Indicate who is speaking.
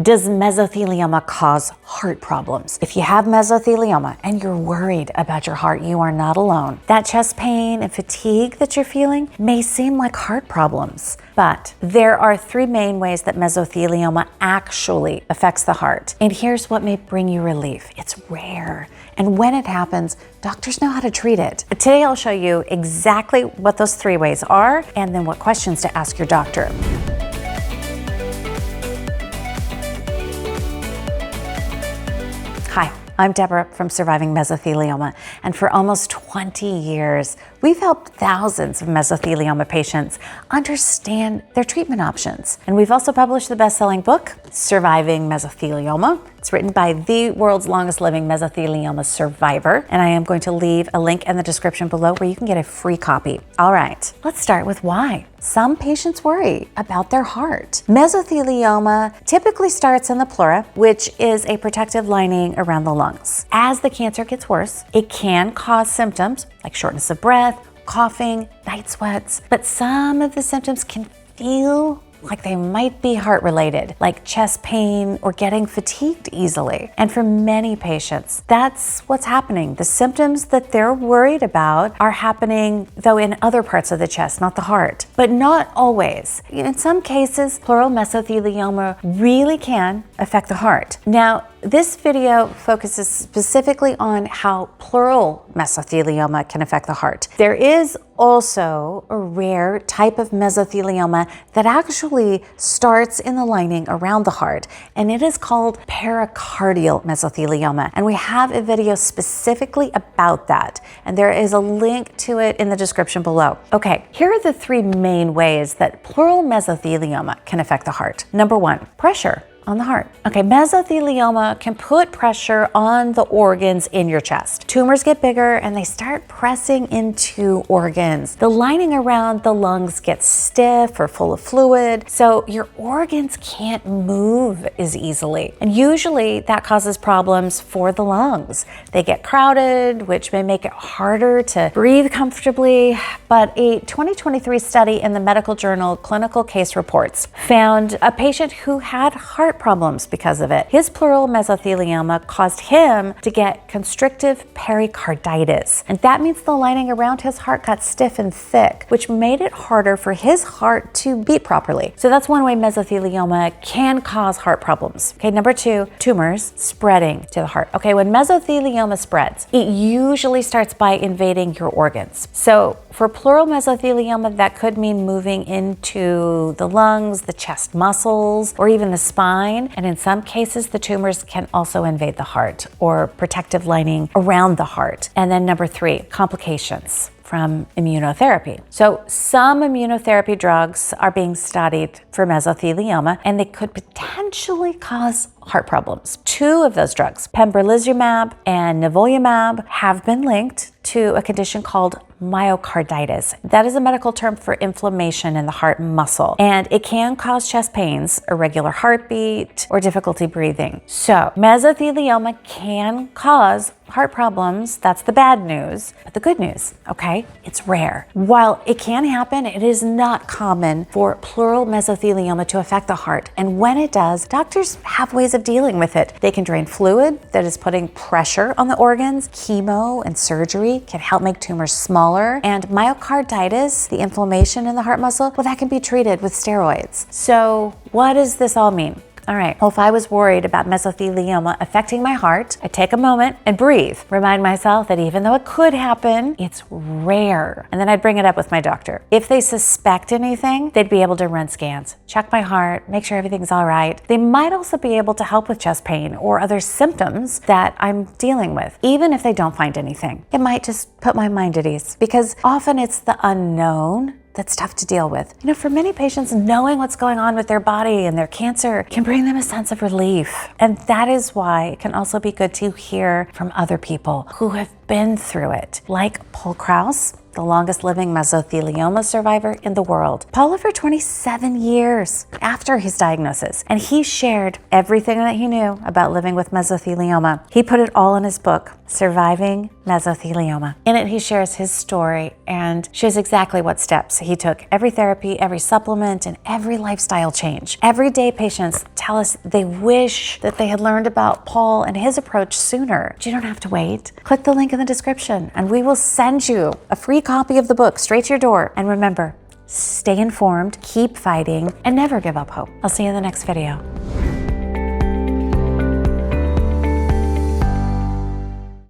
Speaker 1: Does mesothelioma cause heart problems? If you have mesothelioma and you're worried about your heart, you are not alone. That chest pain and fatigue that you're feeling may seem like heart problems, but there are three main ways that mesothelioma actually affects the heart. And here's what may bring you relief. It's rare. And when it happens, doctors know how to treat it. Today, I'll show you exactly what those three ways are and then what questions to ask your doctor. Hi, I'm Deborah from Surviving Mesothelioma, and for almost 20 years, we've helped thousands of mesothelioma patients understand their treatment options. And we've also published the best-selling book, Surviving Mesothelioma. It's written by the world's longest living mesothelioma survivor, and I am going to leave a link in the description below where you can get a free copy. All right, let's start with why. Some patients worry about their heart. Mesothelioma typically starts in the pleura, which is a protective lining around the lungs. As the cancer gets worse, it can cause symptoms like shortness of breath, coughing, night sweats, but some of the symptoms can feel like they might be heart-related, like chest pain or getting fatigued easily. And for many patients, that's what's happening. The symptoms that they're worried about are happening, though, in other parts of the chest, not the heart. But not always. In some cases, pleural mesothelioma really can affect the heart. Now, this video focuses specifically on how pleural mesothelioma can affect the heart. There is also a rare type of mesothelioma that actually starts in the lining around the heart, and it is called pericardial mesothelioma. And we have a video specifically about that, and there is a link to it in the description below. Okay, here are the three main ways that pleural mesothelioma can affect the heart. Number one, pressure on the heart. Okay, mesothelioma can put pressure on the organs in your chest. Tumors get bigger and they start pressing into organs. The lining around the lungs gets stiff or full of fluid, so your organs can't move as easily. And usually that causes problems for the lungs. They get crowded, which may make it harder to breathe comfortably. But a 2023 study in the medical journal Clinical Case Reports found a patient who had heart problems because of it. His pleural mesothelioma caused him to get constrictive pericarditis. And that means the lining around his heart got stiff and thick, which made it harder for his heart to beat properly. So that's one way mesothelioma can cause heart problems. Okay, number two, tumors spreading to the heart. Okay, when mesothelioma spreads, it usually starts by invading your organs. So for pleural mesothelioma, that could mean moving into the lungs, the chest muscles, or even the spine. And in some cases, the tumors can also invade the heart or protective lining around the heart. And then number three, complications from immunotherapy. So some immunotherapy drugs are being studied for mesothelioma, and they could potentially cause heart problems. Two of those drugs, pembrolizumab and nivolumab, have been linked to a condition called myocarditis. That is a medical term for inflammation in the heart muscle, and it can cause chest pains, irregular heartbeat, or difficulty breathing. So mesothelioma can cause heart problems. That's the bad news. But the good news, okay, it's rare. While it can happen, it is not common for pleural mesothelioma to affect the heart. And when it does, doctors have ways of dealing with it. They can drain fluid that is putting pressure on the organs. Chemo and surgery can help make tumors smaller. And myocarditis, the inflammation in the heart muscle, well, that can be treated with steroids. So what does this all mean? All right, well, if I was worried about mesothelioma affecting my heart, I'd take a moment and breathe. Remind myself that even though it could happen, it's rare. And then I'd bring it up with my doctor. If they suspect anything, they'd be able to run scans, check my heart, make sure everything's all right. They might also be able to help with chest pain or other symptoms that I'm dealing with. Even if they don't find anything, it might just put my mind at ease, because often it's the unknown that's tough to deal with. You know, for many patients, knowing what's going on with their body and their cancer can bring them a sense of relief. And that is why it can also be good to hear from other people who have been through it, like Kraus the longest living mesothelioma survivor in the world. Paul lived for 27 years after his diagnosis, and he shared everything that he knew about living with mesothelioma. He put it all in his book, Surviving Mesothelioma. In it, he shares his story and shows exactly what steps he took, every therapy, every supplement, and every lifestyle change. Everyday patients tell us they wish that they had learned about Paul and his approach sooner. But you don't have to wait. Click the link in the description and we will send you a free copy of the book straight to your door. And remember, stay informed, keep fighting, and never give up hope. I'll see you in the next video.